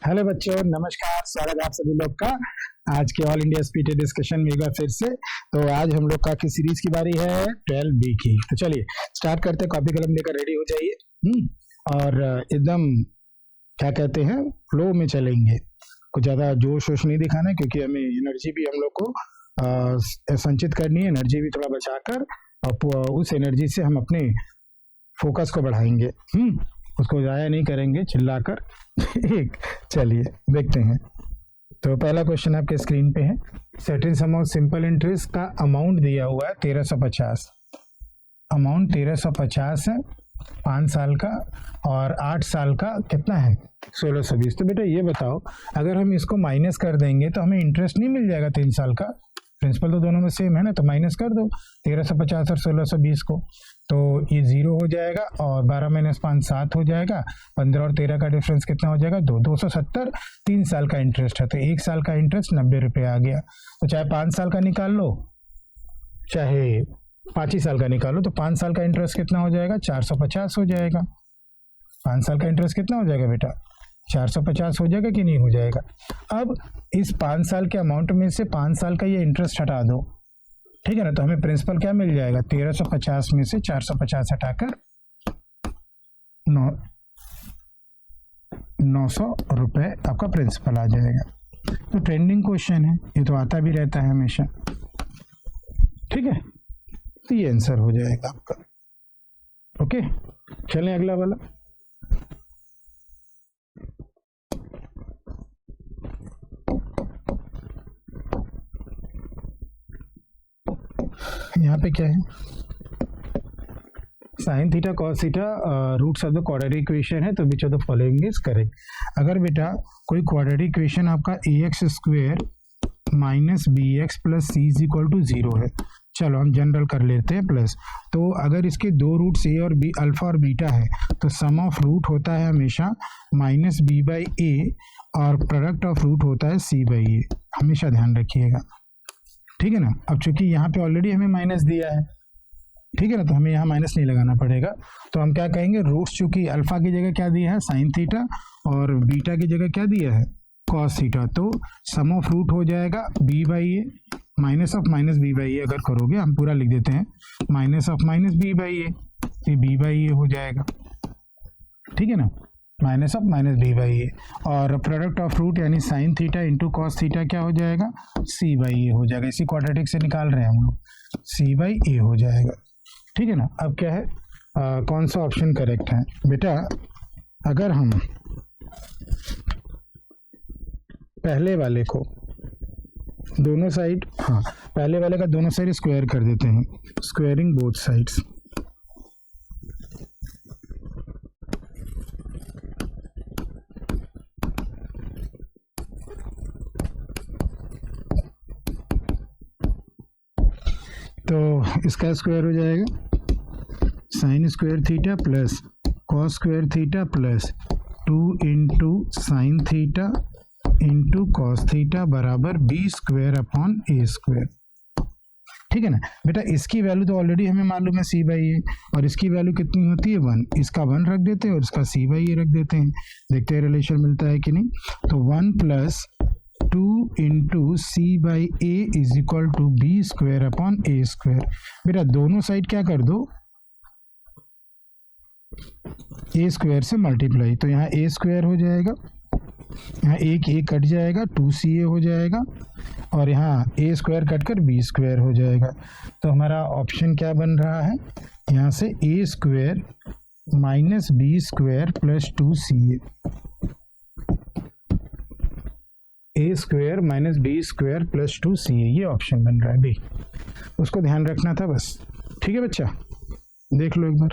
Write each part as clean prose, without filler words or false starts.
Hello बच्चों, नमस्कार। स्वागत है आप सभी लोग का आज के ऑल इंडिया स्पीड डिस्कशन में एक बार फिर से। तो आज हम लोग का किस सीरीज की बारी है? 12B की। तो चलिए स्टार्ट करते हैं। कॉपी कलम लेकर रेडी हो जाइए और एकदम क्या कहते हैं, फ्लो में चलेंगे। कुछ ज़्यादा जोश वोश नहीं दिखाना है, क्योंकि हमें एनर्जी भी हम लोग को संचित करनी है। एनर्जी भी थोड़ा बचाकर और उस एनर्जी से हम अपने फोकस को बढ़ाएंगे। उसको ज़ाया नहीं करेंगे चिल्लाकर। एक चलिए देखते हैं। तो पहला क्वेश्चन आपके स्क्रीन पे है। Certain some of simple interest का अमाउंट दिया हुआ है 1350। अमाउंट 1350 है 5 साल का, और 8 साल का कितना है 1620। तो बेटा ये बताओ, अगर हम इसको माइनस कर देंगे तो हमें इंटरेस्ट नहीं मिल जाएगा 3 साल का? प्रिंसिपल तो दोनों में सेम है ना, तो माइनस कर दो 1350 और 1620 को। तो ये 0 हो जाएगा, और 12 - 5 7 हो जाएगा। 15 और 13 का डिफरेंस कितना हो जाएगा? 270। 3 साल का इंटरेस्ट है, तो 1 साल का इंटरेस्ट 90 रुपये आ गया। तो चाहे 5 साल का निकाल लो, चाहे 5 ही साल का निकालो, तो 5 साल का इंटरेस्ट कितना हो जाएगा? 450 हो जाएगा। 5 साल का इंटरेस्ट कितना हो जाएगा बेटा? 450 हो जाएगा कि नहीं हो जाएगा? अब इस 5 साल के अमाउंट में से 5 साल का ये इंटरेस्ट हटा दो, ठीक है ना। तो हमें प्रिंसिपल क्या मिल जाएगा? 1350 में से 450 हटाकर 900 रुपये आपका प्रिंसिपल आ जाएगा। तो ट्रेंडिंग क्वेश्चन है, ये तो आता भी रहता है हमेशा, ठीक है। तो ये आंसर हो जाएगा आपका। ओके, चलें अगला वाला। यहाँ पे क्या है? Sine theta cos theta roots of the quadratic equation है, तो which of the following is correct. अगर बेटा कोई क्वाड्रेटिक इक्वेशन आपका ax² minus bx plus c is equal to 0 है, चलो हम जनरल कर लेते हैं प्लस। तो अगर इसके दो रूट्स a और b, अल्फा और बीटा है, तो सम ऑफ रूट होता है हमेशा माइनस b बाई ए, और प्रोडक्ट ऑफ रूट होता है c बाई ए। हमेशा ध्यान रखिएगा, ठीक है ना। अब चूंकि यहाँ पे ऑलरेडी हमें माइनस दिया है, ठीक है ना, तो हमें यहाँ माइनस नहीं लगाना पड़ेगा। तो हम क्या कहेंगे? रूट्स चूंकि अल्फा की जगह क्या दिया है? साइन थीटा, और बीटा की जगह क्या दिया है? Cos theta. तो सम ऑफ रूट हो जाएगा b by a, minus of minus b by a. अगर करोगे, हम पूरा लिख देते हैं, minus of minus b by a, ये b बाई ए हो जाएगा, ठीक है ना। Minus of minus b by a, और प्रोडक्ट ऑफ रूट यानी sine theta into cos theta क्या हो जाएगा? c बाई ए हो जाएगा। इसी क्वाड्रेटिक से निकाल रहे हैं हम लोग, c बाई ए हो जाएगा, ठीक है ना। अब क्या है, कौन सा ऑप्शन करेक्ट है बेटा? अगर हम पहले वाले को दोनों साइड, हाँ पहले वाले का दोनों साइड स्क्वायर कर देते हैं, स्क्वायरिंग बोथ साइड्स। तो इसका स्क्वायर हो जाएगा sine square theta plus cos square theta plus 2 into sine theta into cos theta बराबर b² अपॉन a², ठीक है ना बेटा। इसकी वैल्यू तो ऑलरेडी हमें मालूम है c बाई ए, और इसकी वैल्यू कितनी होती है? 1। इसका 1 रख देते हैं और इसका c बाई ए रख देते हैं, देखते हैं रिलेशन मिलता है कि नहीं। तो 1 plus 2 into C by A is equal to b² upon a²। बेटा दोनों साइड क्या कर दो? a² से मल्टीप्लाई, तो यहाँ a² हो जाएगा, यहाँ एक कट जाएगा, 2ca हो जाएगा, और यहाँ a² कट कर b² हो जाएगा। तो हमारा ऑप्शन क्या बन रहा है? यहाँ से a² minus b² plus 2ca, a² minus b² plus 2ca, ये ऑप्शन बन रहा है बी। उसको ध्यान रखना था बस, ठीक है बच्चा। देख लो एक बार।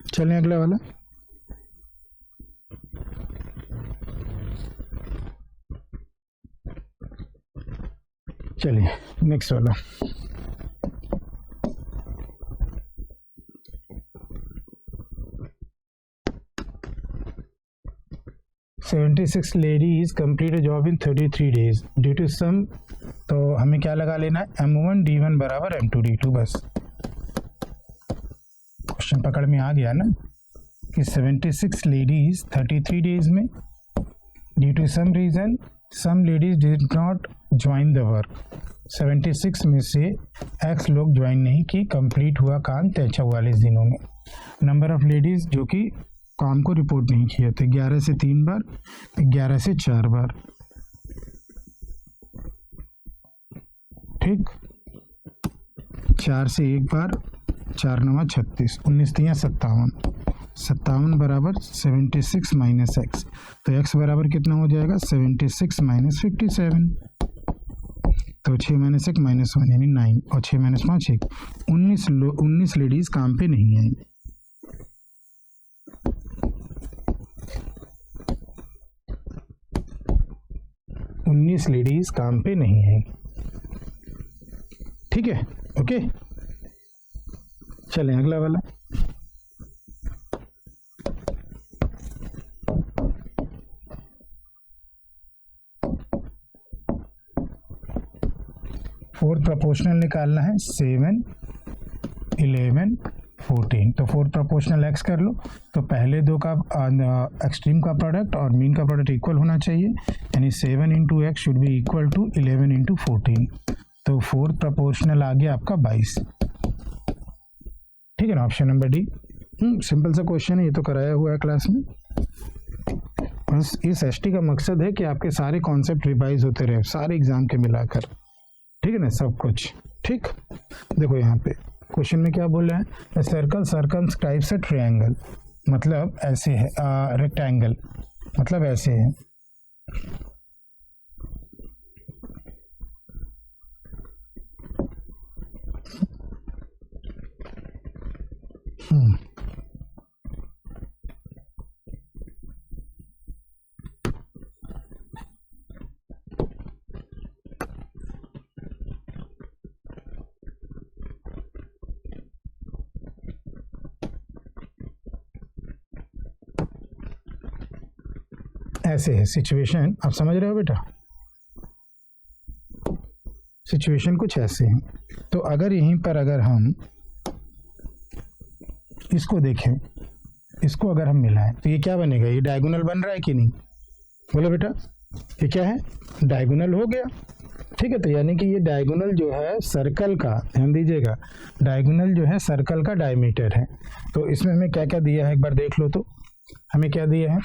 चलें अगला वाला। चलिए नेक्स्ट वाला। "76 ladies complete a job in 33 days due to some", तो हमें क्या लगा लेना है? M1 D1 बराबर M2 D2। बस क्वेश्चन पकड़ में आ गया ना। कि 76 लेडीज 33 डेज में, due to some reason some ladies did not join the work, 76 में से x लोग ज्वाइन नहीं की, कंप्लीट हुआ काम 44 दिनों में। नंबर ऑफ लेडीज जो कि काम को रिपोर्ट नहीं किए थे, 11 से 3 बार, 11 से 4 बार, ठीक, 4 से 1 बार, 4 9 36, 19 3 57, 57 बराबर 76 माइनस एक्स, तो x बराबर कितना हो जाएगा 76 माइनस 57, तो 6 माइनस 1 माइनस 1 यानी 9, और 6 माइनस 5 1, 19 लेडीज काम पे नहीं आई। उन्नीस लेडीज काम पे नहीं आई, ठीक है, ओके। चलें अगला वाला। फोर्थ प्रोपोर्शनल निकालना है, 7 11 14, तो फोर्थ प्रोपोर्शनल एक्स कर लो, तो पहले दो का एक्सट्रीम का प्रोडक्ट और मीन का प्रोडक्ट इक्वल होना चाहिए, यानी 7 into X should be equal to 11 into 14, तो फोर्थ प्रोपोर्शनल आ गया आपका 22, ठीक है ना, ऑप्शन नंबर डी। सिंपल सा क्वेश्चन है, ये तो कराया हुआ है क्लास में। बस इस एसटी का मकसद है कि आपके सारे कॉन्सेप्ट रिवाइज होते रहे, सारे एग्जाम के मिलाकर, ठीक है ना, सब कुछ, ठीक। देखो यहाँ पे क्वेश्चन में क्या बोल रहा है, सर्कल सर्कमस्क्राइब्स अ ट्रायंगल, मतलब ऐसे है, रेक्टेंगल मतलब ऐसे है, ऐसे है सिचुएशन, आप समझ रहे हो बेटा, सिचुएशन कुछ ऐसे है। तो अगर यहीं पर अगर हम इसको देखें, इसको अगर हम मिलाएं तो ये क्या बनेगा, ये डायगोनल बन रहा है कि नहीं, बोलो बेटा, ये क्या है, डायगोनल हो गया, ठीक है। तो यानी कि ये डायगोनल जो है सर्कल का, ध्यान दीजिएगा, डायगोनल जो है सर्कल का डायमीटर है। तो इसमें हमें क्या क्या दिया है एक बार देख लो, तो हमें क्या दिया है,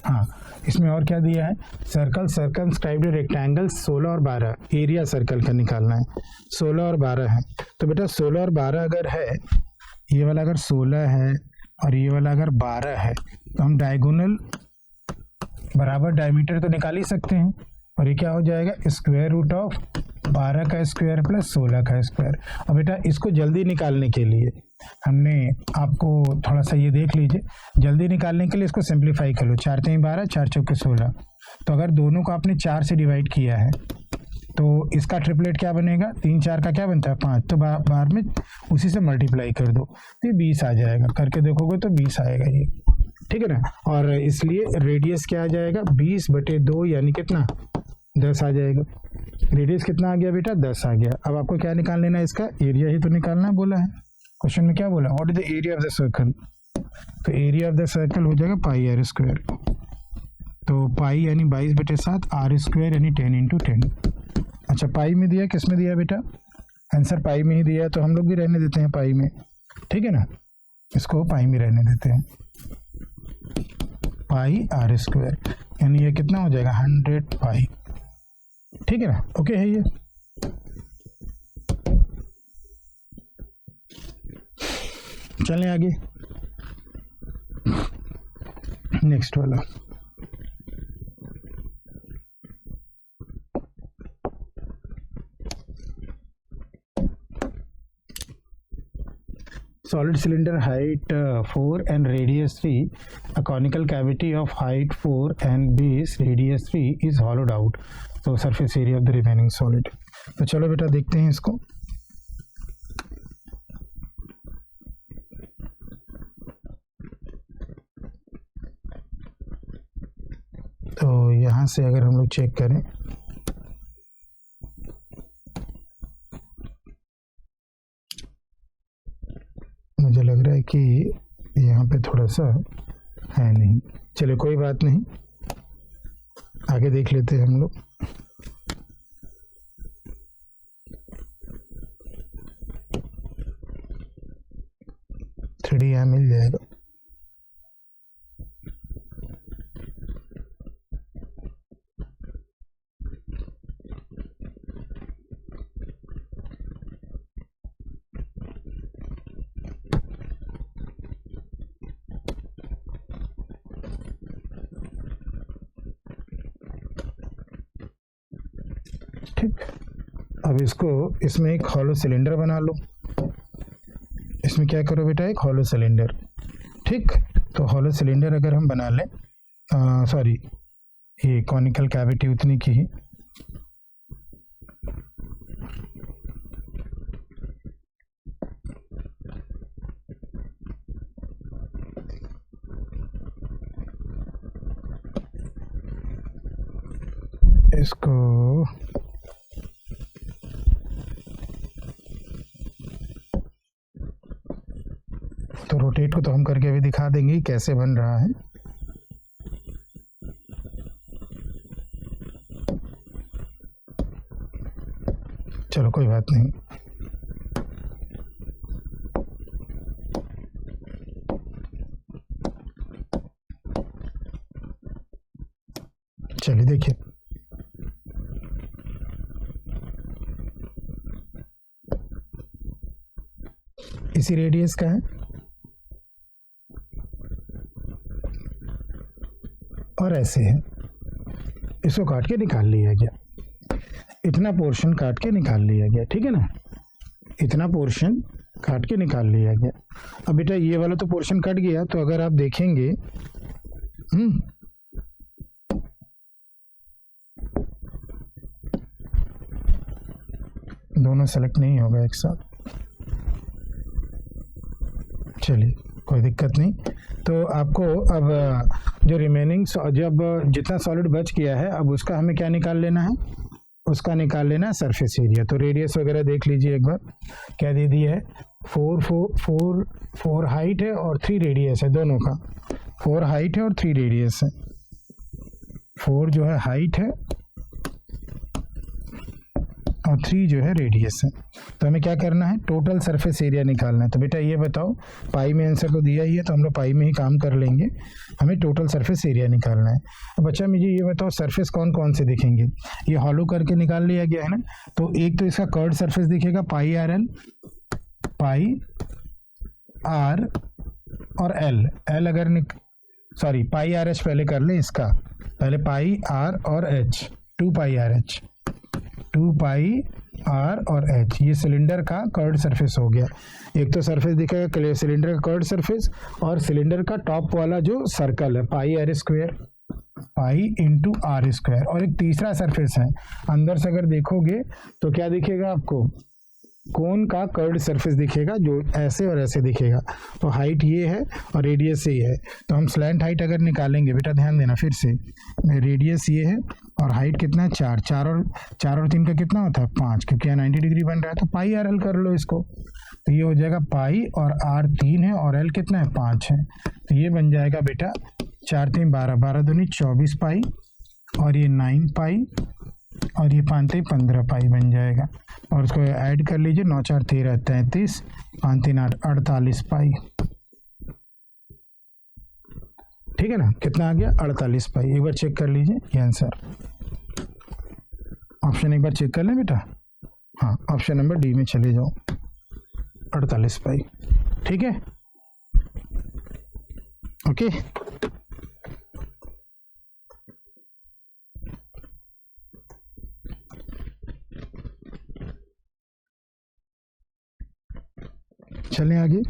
हाँ, इसमें और क्या दिया है, सर्कल सर्कमस्क्राइब्ड रेक्टेंगल 16 और 12, एरिया सर्कल का निकालना है, 16 और 12 है। तो बेटा 16 और 12 अगर है, ये वाला अगर 16 है और ये वाला अगर 12 है, तो हम डायगोनल बराबर डायमीटर तो निकाल ही सकते हैं, और ये क्या हो जाएगा, स्क्वायर रूट ऑफ 12 का स्क्वायर प्लस 16 का स्क्वायर। और बेटा इसको जल्दी निकालने के लिए हमने आपको थोड़ा सा ये देख लीजिए, जल्दी निकालने के लिए इसको सिंप्लीफाई कर लो, 4 3 12, 4 चौके 16, तो अगर दोनों को आपने 4 से डिवाइड किया है तो इसका ट्रिपलेट क्या बनेगा, 3 4 का क्या बनता है 5, तो बार में उसी से मल्टीप्लाई कर दो, तो ये 20 आ जाएगा, करके देखोगे तो 20 आएगा ये, ठीक है ना। और इसलिए रेडियस क्या आ जाएगा, 20/2 यानी कितना, 10 आ जाएगा। रेडियस कितना आ गया बेटा, 10 आ गया। अब आपको क्या निकाल लेना है, इसका एरिया ही तो निकालना बोला है, क्वेश्चन में क्या बोला, what is the area of the circle, तो एरिया ऑफ द सर्कल हो जाएगा पाई आर स्क्वायर, तो पाई यानी 22/7, आर स्क्वायर यानी 10 इंटू 10। अच्छा पाई में दिया, किस में दिया बेटा, आंसर पाई में ही दिया है, तो हम लोग भी रहने देते हैं पाई में, ठीक है ना, इसको पाई में रहने देते हैं, पाई आर स्क्वायर, यानी ये कितना हो जाएगा 100 पाई, ठीक है ना, ओके है ये। चलें आगे, नेक्स्ट वाला, solid cylinder height 4 and radius 3, a conical cavity of height 4 and base radius 3 is hollowed out, so surface area of the remaining solid। तो चलो बेटा देखते हैं इसको, तो यहाँ से अगर हम लोग चेक करें मुझे लग रहा है कि यहाँ पे थोड़ा सा है नहीं, चलिए कोई बात नहीं, आगे देख लेते हैं हम लोग। थ्री डी यहाँ मिल जाएगा। ठीक, अब इसमें एक हॉलो सिलेंडर बना लो। इसमें क्या करो बेटा, एक हॉलो सिलेंडर। ठीक, तो हॉलो सिलेंडर अगर हम बना लें, सॉरी ये कॉनिकल कैविटी उतनी की ही, इसको तो रोटेट को तो हम करके अभी दिखा देंगे कैसे बन रहा है। चलो कोई बात नहीं, चलिए देखिए इसी रेडियस का है और ऐसे है, इसको काट के निकाल लिया गया, इतना पोर्शन काट के निकाल लिया गया, ठीक है ना, इतना पोर्शन काट के निकाल लिया गया। अब बेटा ये वाला तो पोर्शन कट गया, तो अगर आप देखेंगे दोनों सेलेक्ट नहीं होगा एक साथ, चलिए कोई दिक्कत नहीं। तो आपको अब जो रिमेनिंग जब जितना सॉलिड बच गया है, अब उसका हमें क्या निकाल लेना है, उसका निकाल लेना है सरफेस एरिया। तो रेडियस वगैरह देख लीजिए एक बार, क्या दे दिया है, 4 हाइट है और 3 रेडियस है, दोनों का 4 हाइट है और 3 रेडियस है। 4 जो है हाइट है और 3 जो है रेडियस है। तो हमें क्या करना है, टोटल सरफेस एरिया निकालना है। तो बेटा ये बताओ, पाई में आंसर तो दिया ही है, तो हम लोग पाई में ही काम कर लेंगे, हमें टोटल सरफेस एरिया निकालना है। अब बच्चा मुझे ये बताओ सरफेस कौन कौन से दिखेंगे, ये हॉलो करके निकाल लिया गया है ना, तो एक तो इसका कर्ड सरफेस दिखेगा pi r l, pi r और एल अगर सॉरी पाई आर एच पहले कर ले, इसका पहले पाई आर और h, 2 pi r h, 2 pi r और एच, ये सिलेंडर का कर्ड सरफेस हो गया। एक तो सरफेस दिखेगा सिलेंडर का कर्ड सरफेस, और सिलेंडर का टॉप वाला जो सर्कल है pi r square, pi into r square, और एक तीसरा सरफेस है अंदर से अगर देखोगे तो क्या दिखेगा आपको, कोन का कर्ड सरफेस दिखेगा जो ऐसे और ऐसे दिखेगा। तो हाइट ये है और रेडियस ये है, तो हम स्लैंट हाइट अगर निकालेंगे, बेटा ध्यान देना फिर से, रेडियस ये है और हाइट कितना है 4, 4 और 3 का कितना होता है 5, क्योंकि यहाँ 90 डिग्री बन रहा है, तो पाई आर एल कर लो इसको, तो ये हो जाएगा पाई और आर 3 है और एल कितना है 5 है, तो ये बन जाएगा बेटा 4 3 12, 12 दूनी 24 पाई, और ये 9 पाई, और ये 5 3 15 पाई बन जाएगा। और उसको ऐड कर लीजिए, 9 4 13 33, 5 3 8 48 पाई, ठीक है ना, कितना आ गया 48 पाई। एक बार चेक कर लीजिए ये आंसर, ऑप्शन एक बार चेक कर लें बेटा, हाँ ऑप्शन नंबर डी में चले जाओ, 48 पाई, ठीक है, ओके। चलें आगे,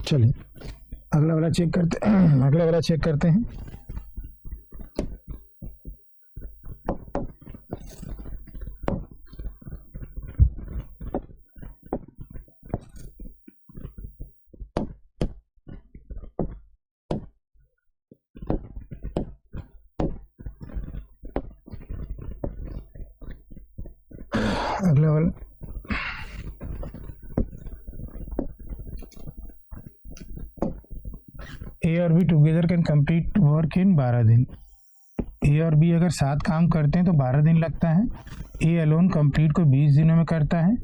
चलिए अगला वाला चेक करते अगला वाला चेक करते हैं। अगला वाला ए और be together can complete work in 12 दिन। ए और बी अगर साथ काम करते हैं तो 12 दिन लगता है। ए अलोन कंप्लीट को 20 दिनों में करता है।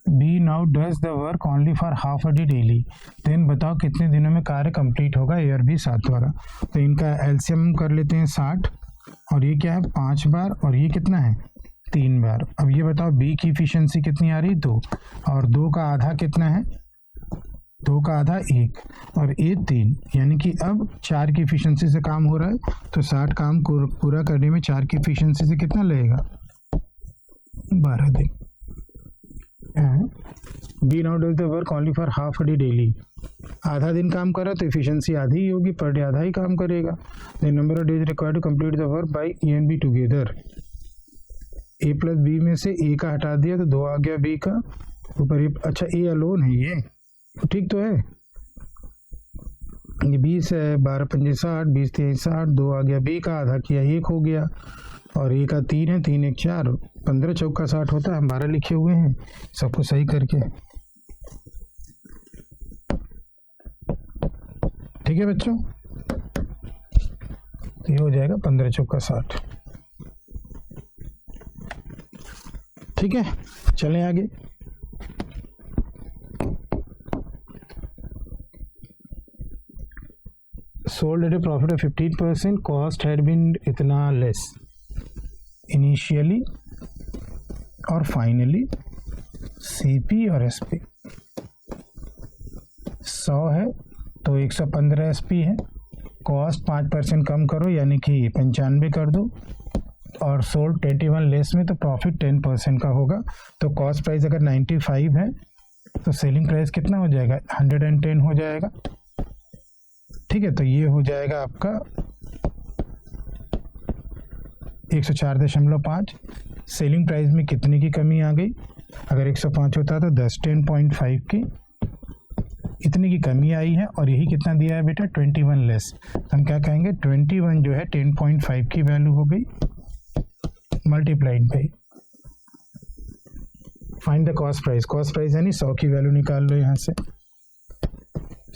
B now does the work only for half a day daily. Then बताओ कितने दिनों में कार्य कंप्लीट होगा ए और बी साथ द्वारा। तो इनका एलसीएम कर लेते हैं 60, और ये क्या है 5 बार, और ये कितना है 3 बार। अब ये बताओ बी की इफिशियंसी कितनी आ रही 2, और 2 का आधा कितना है 2 का आधा 1, और ये 3, यानी कि अब 4 की इफिशियंसी से काम हो रहा है। तो 60 काम को पूरा करने में 4 की इफिशियंसी से कितना लगेगा 12 दिन। B now does the work only for half a day daily. आधा दिन काम कर रहा तो इफिशियंसी आधी ही होगी, पर डे आधा ही काम करेगा। The number of days required to complete the work by A and B together. A plus B में से ए का हटा दिया तो 2 आ गया बी का ऊपर। अच्छा ए अलोन है, ये ठीक तो है। ये 20 है, 12 पंजे 60, 20 3 60, 2 आ गया बी का, आधा किया 1 हो गया, और ए का 3 है, 3 1 4, 15 चौका 60 होता है। हम 12 लिखे हुए हैं, सबको सही करके। ठीक है बच्चों, ये हो जाएगा 15 चौका 60। ठीक है, चलें आगे। Sold at a profit of 15%, cost had been इतना लेस इनिशियली और फाइनली। सीपी और एसपी 100 है तो 115 एसपी है। कॉस्ट 5% कम करो यानी कि 95 कर दो, और सोल्ड 21 लेस में तो प्रॉफिट 10% का होगा। तो कॉस्ट प्राइस अगर 95 है तो सेलिंग प्राइस कितना हो जाएगा 110 हो जाएगा। ठीक है, तो ये हो जाएगा आपका 104.5। सेलिंग प्राइस में कितने की कमी आ गई, अगर 105 होता तो 10.5 की इतनी की कमी आई है, और यही कितना दिया है बेटा 21 लेस। हम क्या कहेंगे 21 जो है 10.5 की वैल्यू हो गई multiplied by. Find the cost price. Cost price यानी 100 की वैल्यू निकाल लो यहाँ से।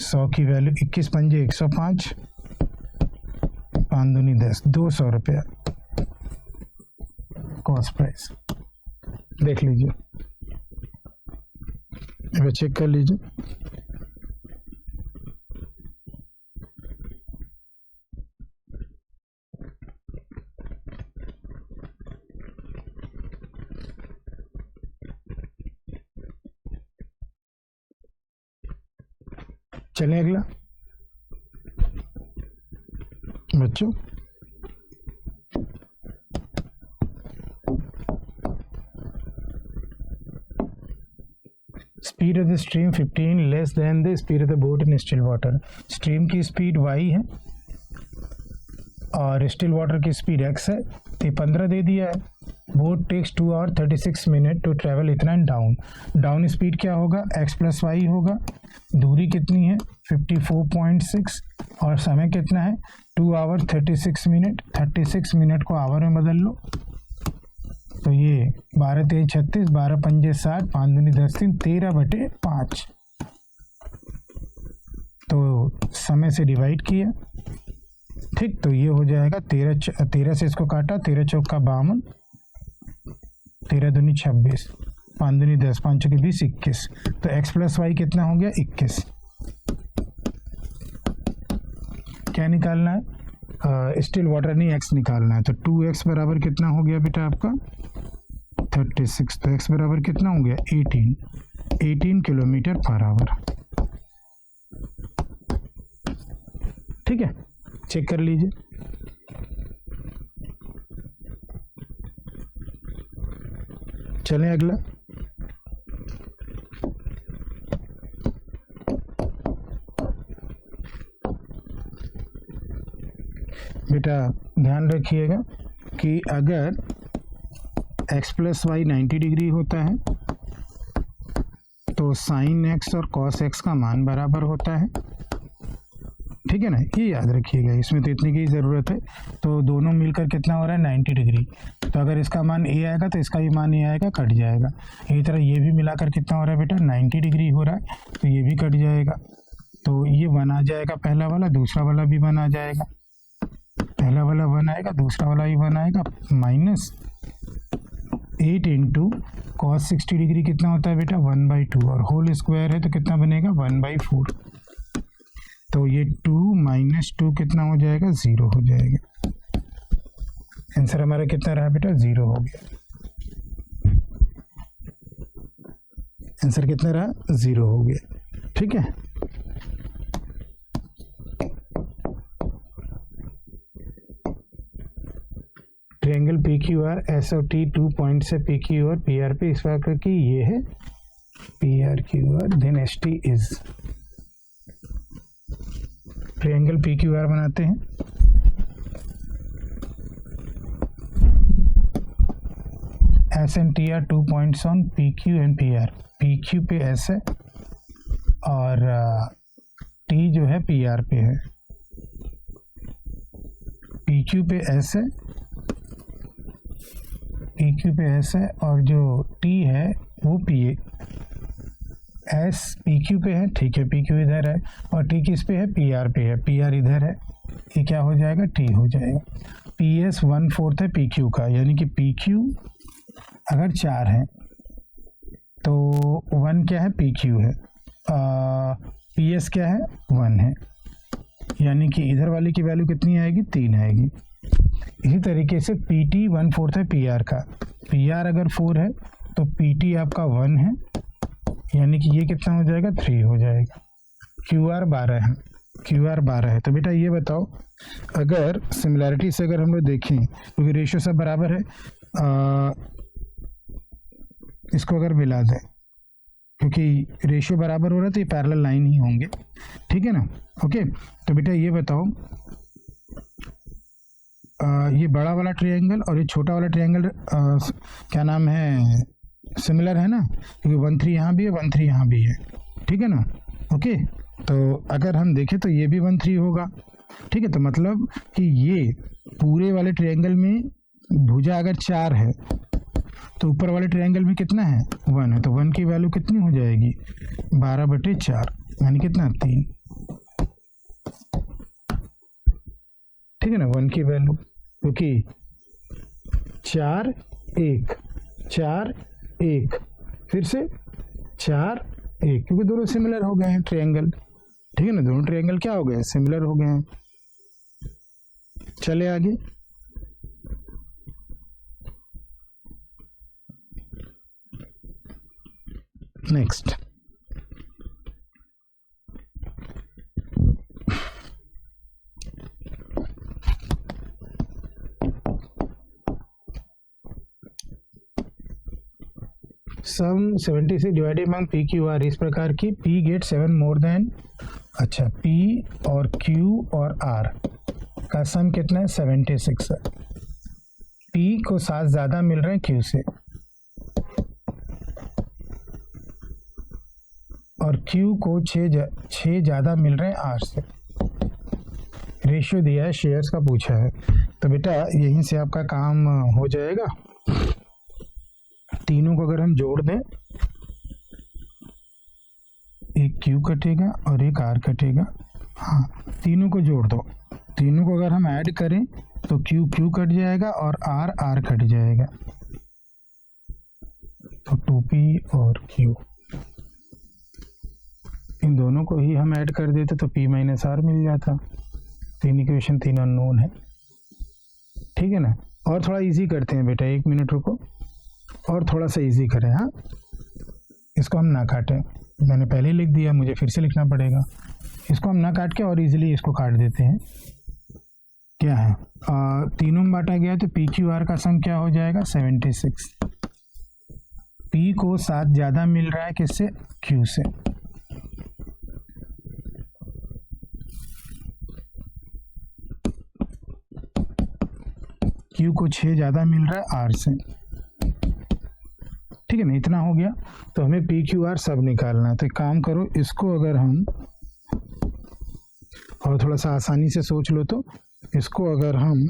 100 की वैल्यू 21 पंजे 105, 5 दूनी 10, 200 रुपया कॉस्ट प्राइस। देख लीजिए, अब चेक कर लीजिए। चलें अगला बच्चों। Speed of the stream 15 less than the speed of the boat in still water. Stream की स्पीड y है और स्टिल वाटर की स्पीड x है, तो 15 दे दिया है। Boat takes 2 hour 36 minute to travel इतना डाउन। डाउन स्पीड क्या होगा x प्लस वाई होगा। दूरी कितनी है 54.6, और समय कितना है 2 आवर 36 मिनट। 36 मिनट को आवर में बदल लो तो ये 12 3 36, 12 पंजे 60, 5 दूनी 10 3, 13/5। तो समय से डिवाइड किया, ठीक, तो ये हो जाएगा 13 से इसको काटा, 13 चौका 52, 13 दूनी 26, 5 दूनी 10, 5 चौके 20, 21। तो x प्लस वाई कितना हो गया 21। क्या निकालना है स्टिल वाटर नहीं x निकालना है। तो 2x बराबर कितना हो गया बेटा आपका 36। तो x बराबर कितना हो गया 18 किलोमीटर पर आवर। ठीक है, चेक कर लीजिए। चलें अगला। बेटा ध्यान रखिएगा कि अगर x प्लस वाई 90 डिग्री होता है तो साइन x और कॉस x का मान बराबर होता है। ठीक है ना, ये याद रखिएगा, इसमें तो इतनी की ज़रूरत है। तो दोनों मिलकर कितना हो रहा है 90 डिग्री। तो अगर इसका मान a आएगा तो इसका भी मान a आएगा, कट जाएगा। इसी तरह ये भी मिलाकर कितना हो रहा है बेटा 90 डिग्री हो रहा है, तो ये भी कट जाएगा। तो ये 1 आ जाएगा, पहला वाला, दूसरा वाला भी 1 आ जाएगा, पहला वाला 1 आएगा, दूसरा वाला भी 1 आएगा, माइनस 8 इंटू कॉस 60 डिग्री कितना होता है बेटा 1/2, और होल स्क्वायर है तो कितना बनेगा 1/4। तो ये 2 माइनस 2 कितना हो जाएगा 0 हो जाएगा। आंसर हमारा कितना रहा बेटा 0 हो गया। आंसर कितना रहा 0 हो गया। ठीक है, triangle P Q R S और टी 2 पॉइंट से पी क्यू और पी आर पे इस प्रकार की ये है P R Q R, then S T is. Triangle P Q R बनाते हैं। S and T are 2 points on P Q and P R. P Q पे एस है और टी जो है पी आर पे है। पी क्यू पे एस है, पी क्यू पे एस है और जो टी है वो पी एस पी क्यू पे है। ठीक है, पी क्यू इधर है और टी किस पे है पी आर पे है, पी आर इधर है, ये क्या हो जाएगा टी हो जाएगा। पी एस 1/4 है पी क्यू का, यानी कि पी क्यू अगर 4 है तो 1 क्या है पी क्यू है, पी एस क्या है 1 है, यानी कि इधर वाली की वैल्यू कितनी आएगी 3 आएगी। इसी तरीके से पी टी 1/4 है पी आर का, पी आर अगर 4 है तो पी टी आपका 1 है, यानी कि ये कितना हो जाएगा 3 हो जाएगा। क्यू आर 12 है, क्यू आर 12 है। तो बेटा ये बताओ, अगर सिमिलैरिटी से अगर हम लोग देखें क्योंकि रेशियो सब बराबर है, इसको अगर मिला दें क्योंकि रेशियो बराबर हो रहा है तो ये पैरेलल लाइन ही होंगे। ठीक है ना, ओके। तो बेटा ये बताओ, ये बड़ा वाला ट्रायंगल और ये छोटा वाला ट्रायंगल क्या नाम है सिमिलर है ना, क्योंकि 1 3 यहाँ भी है 1 3 यहाँ भी है। ठीक है ना, ओके। तो अगर हम देखें तो ये भी 1 3 होगा। ठीक है, तो मतलब कि ये पूरे वाले ट्रायंगल में भुजा अगर 4 है तो ऊपर वाले ट्रायंगल में कितना है 1 है, तो 1 की वैल्यू कितनी हो जाएगी 12/4, यानी कितना 3। ठीक है ना, 1 की वैल्यू, क्योंकि 4 1 4 1 फिर से 4 1, क्योंकि दोनों सिमिलर हो गए हैं ट्रायंगल। ठीक है ना, दोनों ट्रायंगल क्या हो गए सिमिलर हो गए हैं। चले आगे, next. Some 76 divided among P Q are इस प्रकार की पी गेट 7 मोर देन, अच्छा पी और क्यू और आर का सम कितना है 76 है। पी को 7 ज़्यादा मिल रहे हैं क्यू से और क्यू को 6 ज़्यादा मिल रहे हैं आर से। रेशियो दिया है, शेयर्स का पूछा है, तो बेटा यहीं से आपका काम हो जाएगा। तीनों को अगर हम जोड़ दें, एक क्यू कटेगा और एक आर कटेगा। हाँ, तीनों को जोड़ दो, तीनों को अगर हम ऐड करें तो क्यू क्यू कट जाएगा और आर आर कट जाएगा, तो 2p और q, इन दोनों को ही हम ऐड कर देते तो p माइनस आर मिल जाता। तीन इक्वेशन, तीन अननोन है। ठीक है ना, और थोड़ा इजी करते हैं बेटा, 1 मिनट रुको और थोड़ा सा इजी करें। हाँ, इसको हम ना काटें, मैंने पहले ही लिख दिया, मुझे फिर से लिखना पड़ेगा। इसको हम ना काट के और इजीली इसको काट देते हैं। क्या है, तीनों में बांटा गया तो पी क्यू आर का सम क्या हो जाएगा 76। पी को 7 ज़्यादा मिल रहा है किससे क्यू से, क्यू को 6 ज़्यादा मिल रहा है आर से। ठीक है ना, इतना हो गया। तो हमें पी क्यू आर सब निकालना है। तो एक काम करो, इसको अगर हम और थोड़ा सा आसानी से सोच लो, तो इसको अगर हम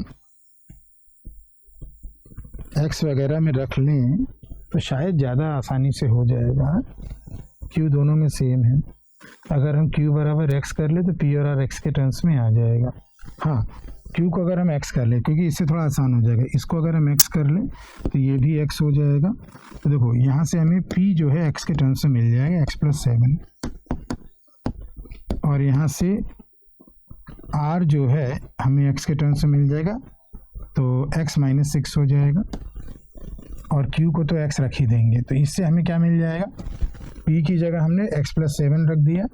एक्स वगैरह में रख लें तो शायद ज़्यादा आसानी से हो जाएगा। क्यू दोनों में सेम है, अगर हम q बराबर x कर ले तो p और r x के टर्म्स में आ जाएगा। हाँ, q को अगर हम x कर ले, क्योंकि इससे थोड़ा आसान हो जाएगा, इसको अगर हम x कर ले तो ये भी x हो जाएगा। तो देखो यहाँ से हमें p जो है x के टर्म्स में मिल जाएगा x+7, और यहाँ से r जो है हमें x के टर्म्स में मिल जाएगा, तो x-6 हो जाएगा, और q को तो x रख ही देंगे। तो इससे हमें क्या मिल जाएगा, p की जगह हमने x+7 रख दिया,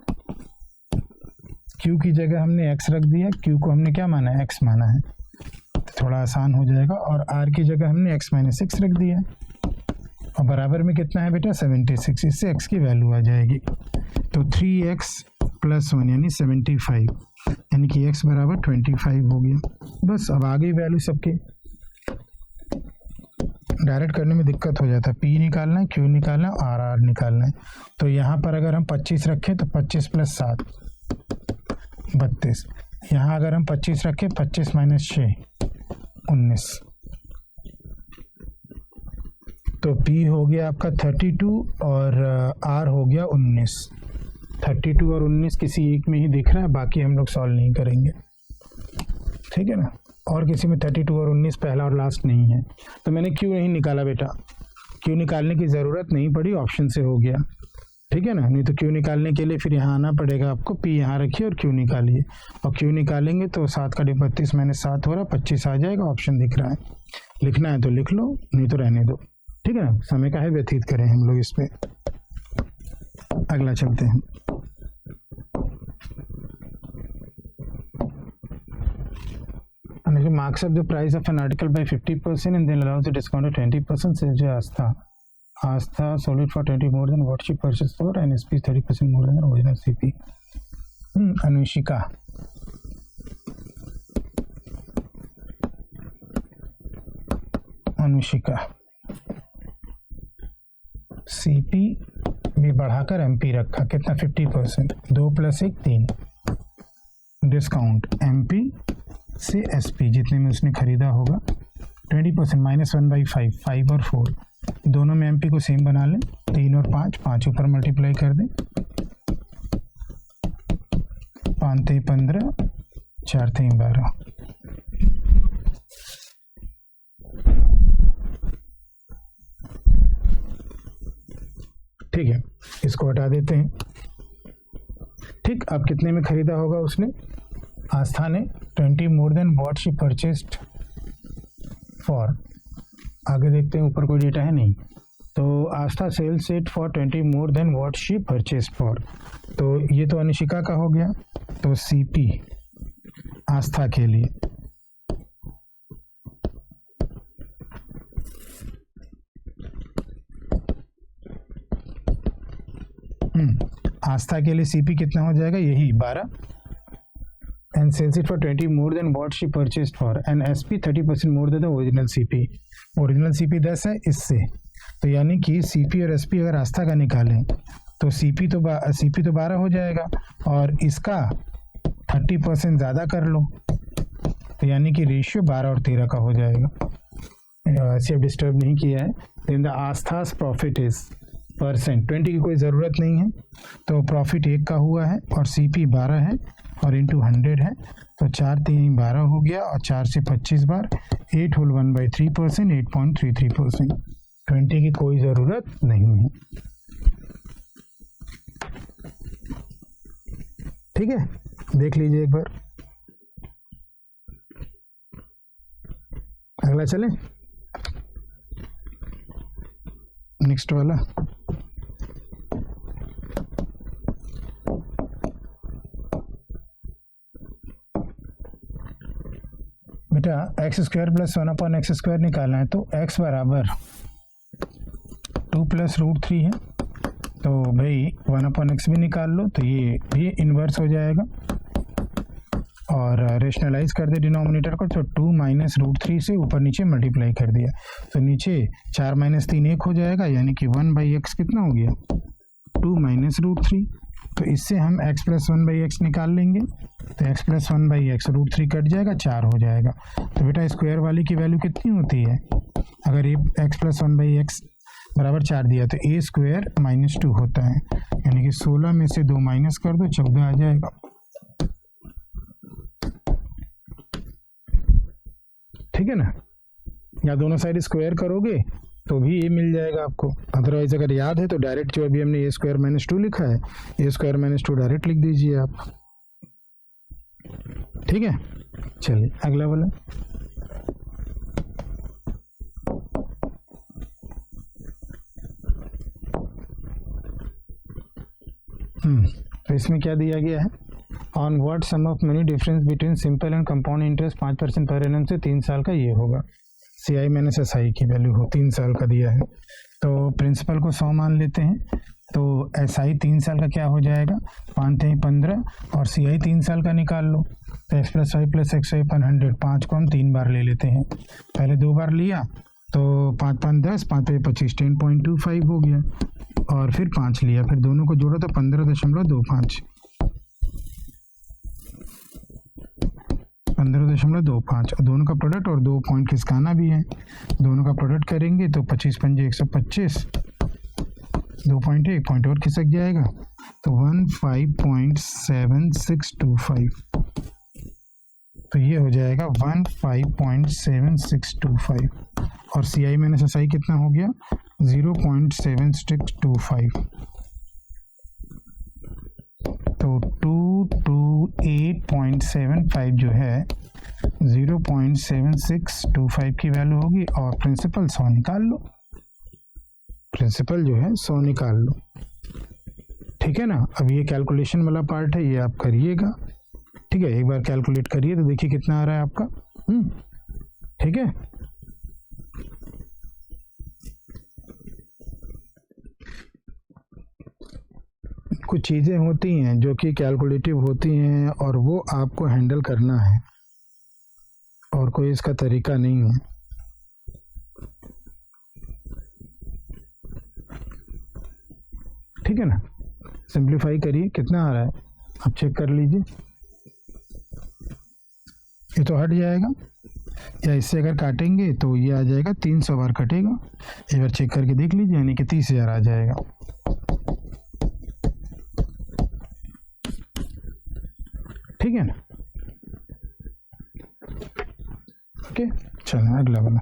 q की जगह हमने x रख दिया, q को हमने क्या माना है, x माना है, तो थोड़ा आसान हो जाएगा। और r की जगह हमने x-6 रख दिया, और बराबर में कितना है बेटा, 76। इससे x की वैल्यू आ जाएगी, तो 3x+1 यानी 75, यानी कि x बराबर 25 हो गया। बस अब आ गई वैल्यू सबके। डायरेक्ट करने में दिक्कत हो जाता है, p निकालना है, q निकालना है, r निकालना है। तो यहाँ पर अगर हम 25 रखें तो 25 + 7 32, यहाँ अगर हम 25 रखें 25 - 6 19, तो p हो गया आपका 32 और r हो गया 19। 32 और 19 किसी एक में ही दिख रहा है, बाकी हम लोग सॉल्व नहीं करेंगे, ठीक है ना। और किसी में 32 और 19 पहला और लास्ट नहीं है, तो मैंने क्यों नहीं निकाला बेटा, क्यों निकालने की ज़रूरत नहीं पड़ी, ऑप्शन से हो गया, ठीक है ना। नहीं तो क्यों निकालने के लिए फिर यहाँ आना पड़ेगा आपको, पी यहाँ रखिए और क्यों निकालिए, और क्यों निकालेंगे तो 7 का 32 - 7 हो रहा है, 25 आ जाएगा, ऑप्शन दिख रहा है। लिखना है तो लिख लो, नहीं तो रहने दो, ठीक है ना। समय का है व्यतीत करें हम लोग इस पे। अगला चलते हैं। Marks up the price of an article by 50% and then allows the discount of 20%, says Astha. Astha sold it for 20 more than what she purchased for, and SP 30% more than the original CP. Anushika. CP भी बढ़ाकर MP रखा, कितना 50%, 2 + 1 3, discount MP से SP जितने में उसने खरीदा होगा 20% -1/5, 5 और 4 दोनों में MP को सेम बना लें, 3 और 5, 5 ऊपर मल्टीप्लाई कर दें, 5 × 15, 4 × 12, ठीक है, इसको हटा देते हैं। ठीक, अब कितने में खरीदा होगा उसने, आस्था ने 20 more than what she purchased for। आगे देखते हैं, ऊपर कोई डेटा है नहीं, तो Astha sells it for 20 more than what she purchased for। तो ये तो अनुशिका का हो गया, तो CP आस्था के लिए, आस्था के लिए CP कितना हो जाएगा, यही 12, and sells it for 20 more than what she purchased for, and SP 30% more than the original CP। Original CP 10 है इससे, तो यानी कि CP और SP अगर आस्था का निकालें तो CP तो 12 हो जाएगा, और इसका 30% ज़्यादा कर लो, तो यानी कि रेशियो 12 और 13 का हो जाएगा। ऐसे अब डिस्टर्ब नहीं किया है। Then the Astha's profit is percent, 20 की कोई ज़रूरत नहीं है, तो प्रॉफिट 1 का हुआ है और CP 12 है और इंटू 100 है, तो 4 × 3 = 12 हो गया, और 4 से 25 बार 8 होल 1/3%, 8.33%। 20 की कोई ज़रूरत नहीं है, ठीक है, देख लीजिए एक बार। अगला चले, नेक्स्ट वाला। बेटा x² + 1/x² निकालना है, तो x बराबर 2 + √3 है, तो भाई 1/x भी निकाल लो, तो ये भी इन्वर्स हो जाएगा, और रेशनलाइज कर दे डिनोमिनेटर को, तो 2 - √3 से ऊपर नीचे मल्टीप्लाई कर दिया, तो नीचे 4 - 3 1 हो जाएगा, यानी कि 1/x कितना हो गया, 2 - √3। तो इससे हम x + 1/x निकाल लेंगे, तो x + 1/x √3 कट जाएगा, 4 हो जाएगा। तो बेटा स्क्वायर वाली की वैल्यू कितनी होती है, अगर ये x + 1/x बराबर 4 दिया, तो a स्क्वायर माइनस 2 होता है, यानी कि 16 में से 2 माइनस कर दो 14 आ जाएगा। ठीक है ना, या दोनों साइड स्क्वायर करोगे तो भी ये मिल जाएगा आपको। अदरवाइज अगर याद है तो डायरेक्ट जो अभी हमने ए स्क्वायर माइनस 2 लिखा है, ए स्क्वायर माइनस 2 डायरेक्ट लिख दीजिए आप। ठीक है, चलिए अगला वाला। तो इसमें क्या दिया गया है, on what sum of money difference between simple and compound interest 5% पर एनम से 3 साल का ये होगा। सी आई माइनस एस आई की वैल्यू हो 3 साल का दिया है, तो प्रिंसिपल को 100 मान लेते हैं, तो एस आई 3 साल का क्या हो जाएगा, 5 3 15, और सी आई 3 साल का निकाल लो, तो x plus y plus x y upon 100, 5 को हम 3 बार ले लेते हैं, पहले 2 बार लिया तो 5 5 10, 5 25, 10.25 हो गया, और फिर 5 लिया, फिर दोनों को जोड़ा तो 15.25, 15.25, और दोनों का प्रोडक्ट और 2 पॉइंट खिसकाना भी है, दोनों का प्रोडक्ट करेंगे तो 25 पंजे 125, 2 पॉइंट 1 पॉइंट और खिसक जाएगा, तो 15.7625, तो ये हो जाएगा 15.7625, और सी आई माइनस एस आई कितना हो गया 0.7625, तो 228.75 जो है 0.7625 की वैल्यू होगी, और प्रिंसिपल 100 निकाल लो, प्रिंसिपल जो है 100 निकाल लो। ठीक है ना, अब ये कैलकुलेशन वाला पार्ट है, ये आप करिएगा। ठीक है, एक बार कैलकुलेट करिए तो देखिए कितना आ रहा है आपका। ठीक है, कुछ चीज़ें होती हैं जो कि कैलकुलेटिव होती हैं और वो आपको हैंडल करना है, और कोई इसका तरीका नहीं है। ठीक है ना, सिंप्लीफाई करिए, कितना आ रहा है आप चेक कर लीजिए, ये तो हट जाएगा, या इससे अगर काटेंगे तो ये आ जाएगा 300 बार कटेगा, एक बार चेक करके देख लीजिए, यानी कि 30,000 आ जाएगा। ठीक है ना, ओके, चलो अगला वाला।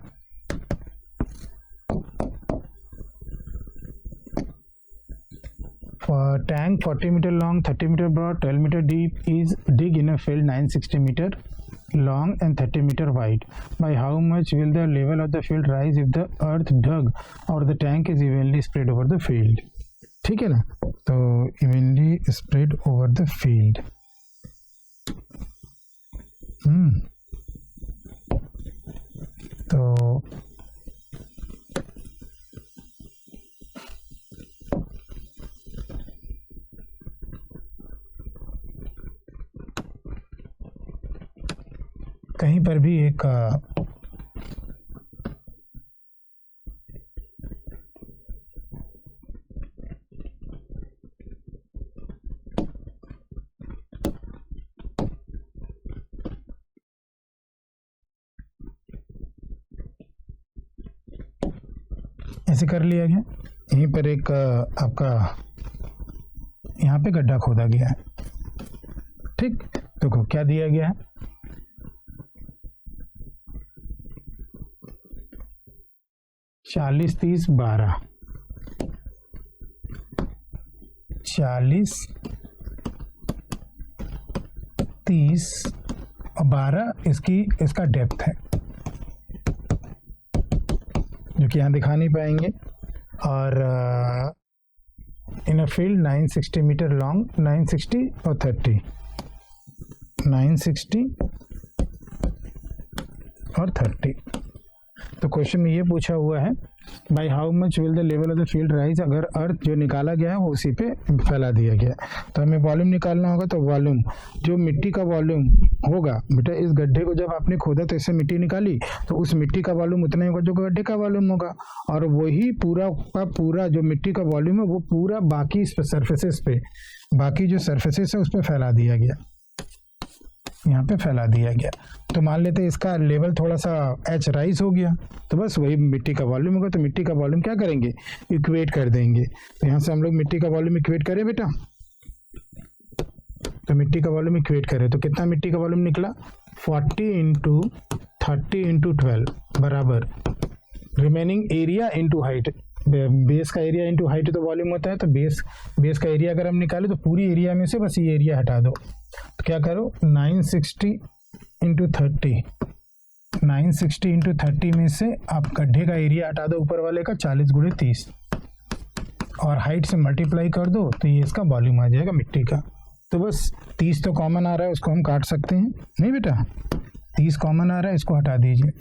Tank 40 meter long, 30 meter broad, 12 meter deep is dig in a field 960 meter long and 30 meter wide. By how much will the level of the field rise if the earth dug or the tank is evenly spread over the field? ठीक है ना, तो evenly spread over the field। तो कहीं पर भी एक ऐसे कर लिया गया, यहीं पर एक आपका यहाँ पे गड्ढा खोदा गया है। ठीक, देखो क्या दिया गया है, 40 30 12, 40 30 और 12 इसका डेप्थ है, जो कि यहाँ दिखा नहीं पाएंगे, और इन अ फील्ड 960 मीटर लॉन्ग, 960 और 30, 960 और 30। तो क्वेश्चन में ये पूछा हुआ है, by how much will the level of the field rise, अगर अर्थ जो निकाला गया है वो उसी पे फैला दिया गया, तो हमें वॉल्यूम निकालना होगा, तो वॉल्यूम जो मिट्टी का वॉल्यूम होगा, बेटा इस गड्ढे को जब आपने खोदा तो इससे मिट्टी निकाली, तो उस मिट्टी का वॉल्यूम उतना ही होगा जो गड्ढे का वॉल्यूम होगा, और वही पूरा का पूरा जो मिट्टी का वॉल्यूम है वो पूरा बाकी सरफेसेस पे, बाकी जो सरफेसेस है उस पर फैला दिया गया। यहाँ पे फैला दिया गया। तो मान लेते हैं इसका लेवल थोड़ा सा एच राइज हो गया, तो बस वही मिट्टी का वॉल्यूम होगा। तो मिट्टी का वॉल्यूम क्या करेंगे, इक्वेट कर देंगे। तो यहाँ से हम लोग मिट्टी का वॉल्यूम इक्वेट करें बेटा, तो मिट्टी का वॉल्यूम इक्वेट करें तो कितना मिट्टी का वॉल्यूम निकला, 40 इंटू 30 इंटू 12 बराबर remaining area into height. Base का एरिया इंटू हाइट तो वॉल्यूम होता है, तो बेस का एरिया अगर हम निकाले तो पूरी एरिया में से बस ये एरिया हटा दो। तो क्या करो, 960 इंटू 30, 960 इंटू 30 में से आप गड्ढे का एरिया हटा दो ऊपर वाले का 40 गुणे 30 और हाइट से मल्टीप्लाई कर दो, तो ये इसका वॉल्यूम आ जाएगा मिट्टी का। तो बस 30 तो कॉमन आ रहा है, उसको हम काट सकते हैं, नहीं बेटा 30 कॉमन आ रहा है, इसको हटा दीजिए।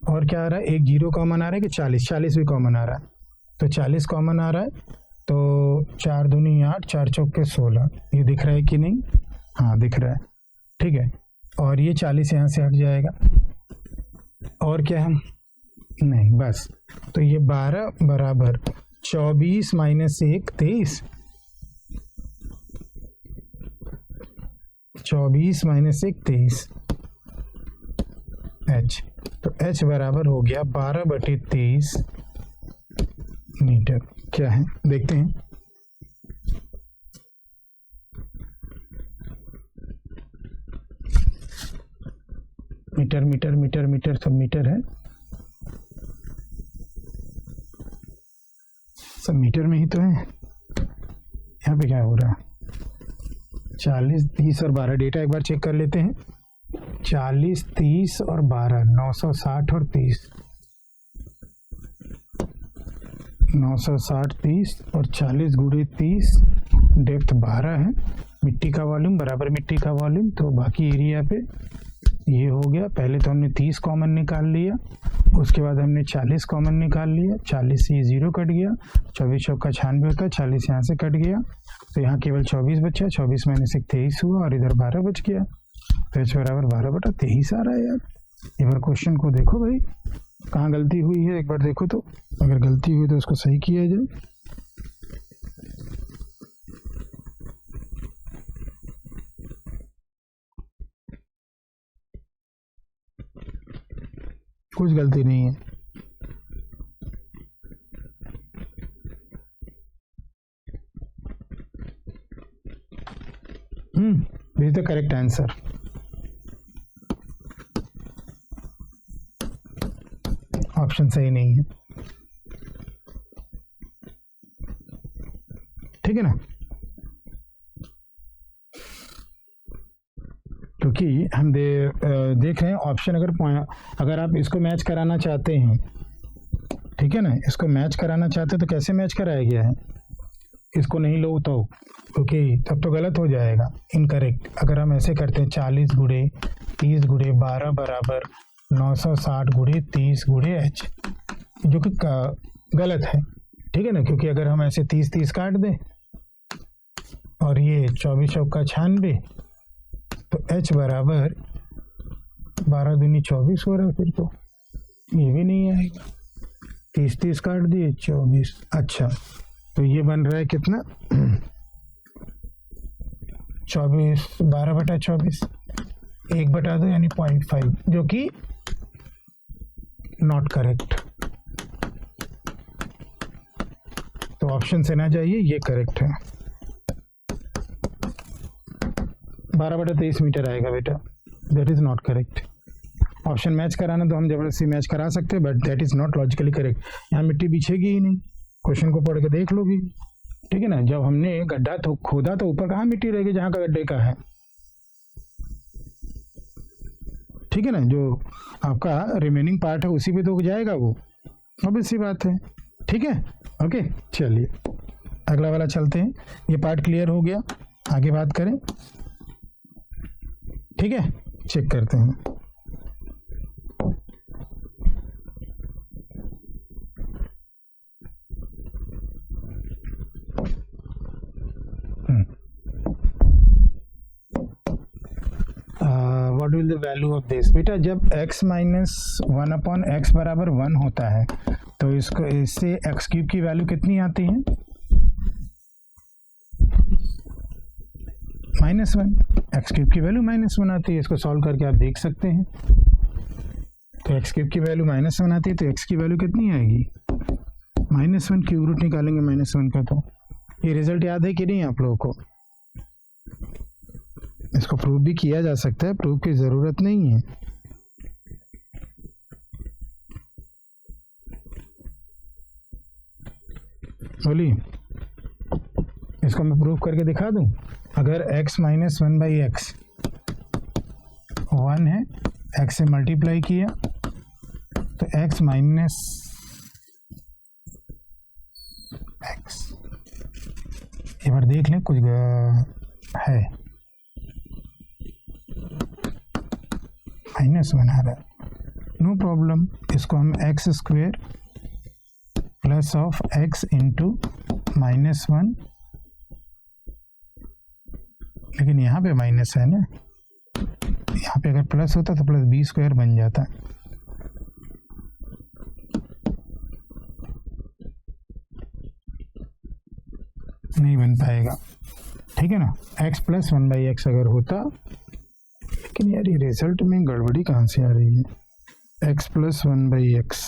और क्या आ रहा है, एक जीरो कॉमन आ रहा है कि 40 भी कॉमन आ रहा है, तो 40 कॉमन आ रहा है। तो 4 दूनी 8, 4 चौके 16, ये दिख रहा है कि नहीं, हाँ दिख रहा है, ठीक है। और ये 40 यहाँ से हट जाएगा, और क्या है, नहीं बस। तो ये 12 बराबर 24 माइनस 1 23, 24 माइनस 1 23 एच। तो एच बराबर हो गया 12/23 मीटर। क्या है देखते हैं, मीटर मीटर मीटर मीटर सब मीटर है, सब मीटर में ही तो है। यहाँ पे क्या हो रहा है, 40 30 और 12, डेटा एक बार चेक कर लेते हैं। 40 30 और 12, 960 और 30, 960 30 और 40 गुणे 30, डेप्थ 12 है। मिट्टी का वॉल्यूम बराबर मिट्टी का वॉल्यूम, तो बाकी एरिया पे ये हो गया। पहले तो हमने 30 कॉमन निकाल लिया, उसके बाद हमने 40 कॉमन निकाल लिया, 40 से ये 0 कट गया, 24 चौका 96 होता है, 40 यहाँ से कट गया, तो यहाँ केवल 24 बचा, 24 माइनस 1 23 हुआ और इधर 12 बच गया। तो एच बराबर 12/23 आ रहा है यार। एक बार क्वेश्चन को देखो भाई, कहाँ गलती हुई है एक बार देखो, तो अगर गलती हुई तो उसको सही किया जाए। कुछ गलती नहीं है, this is the correct answer. Option सही नहीं है, ठीक है ना, क्योंकि हम देख रहे हैं ऑप्शन, अगर आप इसको मैच कराना चाहते हैं, ठीक है ना, इसको मैच कराना चाहते हैं तो कैसे मैच कराया गया है, इसको नहीं लो तो, क्योंकि तब तो गलत हो जाएगा, इनकरेक्ट। अगर हम ऐसे करते हैं 40 गुणे 30 गुणे 12 बराबर 960 गुणे 30 गुणे एच, जो कि गलत है, ठीक है ना, क्योंकि अगर हम ऐसे 30 काट दें और ये 24 चौका 96, तो एच बराबर 12 दूनी 24 हो रहा है, फिर तो ये भी नहीं आएगा। 30 काट दिए 24, अच्छा तो ये बन रहा है कितना 24, 12/24, 1 बटा 2 यानी 0.5, जो कि नॉट करेक्ट। तो ऑप्शन से ना जाइए, ये करेक्ट है। 12/23 मीटर आएगा बेटा, that is not correct. Option match कराना तो हम जबरदस्ती मैच करा सकते हैं, but that is not logically correct. यहाँ मिट्टी बिछेगी ही नहीं, क्वेश्चन को पढ़ के देख लो भी, ठीक है ना। जब हमने गड्ढा तो खोदा तो ऊपर कहाँ मिट्टी रहेगी जहाँ का गड्ढे का है, ठीक है ना, जो आपका रिमेनिंग पार्ट है उसी पे तो जाएगा वो, अब इसी बात है, ठीक है। ओके चलिए अगला वाला चलते हैं, ये पार्ट क्लियर हो गया, आगे बात करें, ठीक है, चेक करते हैं। What will the value of this, बेटा जब x माइनस 1/x बराबर 1 होता है तो इससे x³ की वैल्यू कितनी आती है, -1। एक्स क्यूब की वैल्यू -1 आती है। इसको सॉल्व करके आप देख सकते हैं। तो एक्स क्यूब की वैल्यू -1 आती है, तो एक्स की वैल्यू कितनी आएगी? -1। क्यूब रूट निकालेंगे -1 का। तो ये रिजल्ट याद है कि नहीं आप लोगों को? इसको प्रूव भी किया जा सकता है, प्रूव की ज़रूरत नहीं है। बोलिए, इसको मैं प्रूव करके दिखा दूं। अगर x माइनस 1/x 1 है, x से मल्टीप्लाई किया तो x माइनस x, एक बार देख लें कुछ है, -1 आ रहा है, नो प्रॉब्लम। इसको हम x square plus of x into -1, लेकिन यहाँ पे माइनस है ना, यहाँ पे अगर प्लस होता तो प्लस b स्क्वायर बन जाता। नहीं बन पाएगा, ठीक है ना। x प्लस 1/x अगर होता, लेकिन यार ये रिजल्ट में गड़बड़ी कहाँ से आ रही है? x प्लस 1/x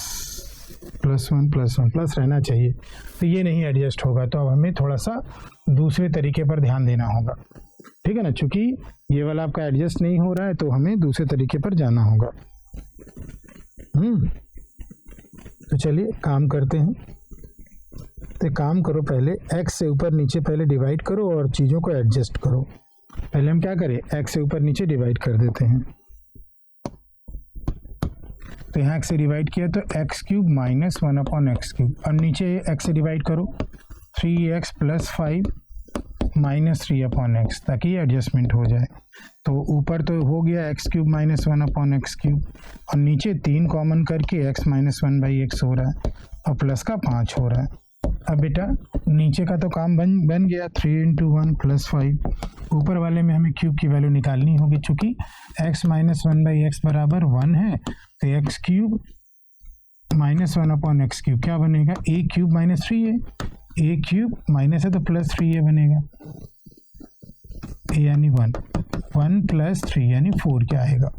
+1 +1 प्लस रहना चाहिए, तो ये नहीं एडजस्ट होगा। तो अब हमें थोड़ा सा दूसरे तरीके पर ध्यान देना होगा, ठीक है ना। चूंकि ये वाला आपका एडजस्ट नहीं हो रहा है, तो हमें दूसरे तरीके पर जाना होगा। तो चलिए काम करते हैं। तो काम करो, पहले x से ऊपर नीचे पहले डिवाइड करो और चीज़ों को एडजस्ट करो। पहले हम क्या करें, x से ऊपर नीचे डिवाइड कर देते हैं। तो यहाँ x से डिवाइड किया तो x क्यूब -1/x क्यूब, और नीचे x से डिवाइड करो 3x + 5 -3/x, ताकि ये एडजस्टमेंट हो जाए। तो ऊपर तो हो गया x क्यूब -1/x क्यूब, और नीचे 3 कॉमन करके x -1/x हो रहा है, और प्लस का 5 हो रहा है। अब बेटा नीचे का तो काम बन गया, 3 × 1 + 5। ऊपर वाले में हमें क्यूब की वैल्यू निकालनी होगी। चूंकि x -1/x बराबर 1 है, तो x क्यूब -1/x क्यूब क्या बनेगा? a क्यूब -3 है, a क्यूब माइनस है तो +3a बनेगा, a यानी 1 + 3 यानी 4 क्या आएगा?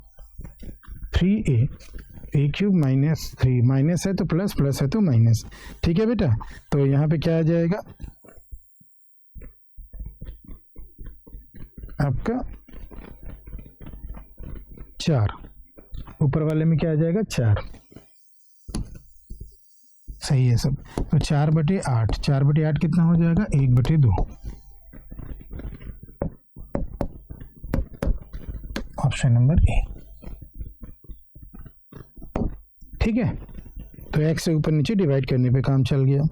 3a। a क्यूब -3 माइनस है तो प्लस, प्लस है तो माइनस, ठीक है बेटा। तो यहाँ पे क्या आ जाएगा आपका 4, ऊपर वाले में क्या आ जाएगा 4, सही है सब। तो 4/8, 4/8 कितना हो जाएगा? 1/2, ऑप्शन नंबर ए, ठीक है। तो x से ऊपर नीचे डिवाइड करने पे काम चल गया।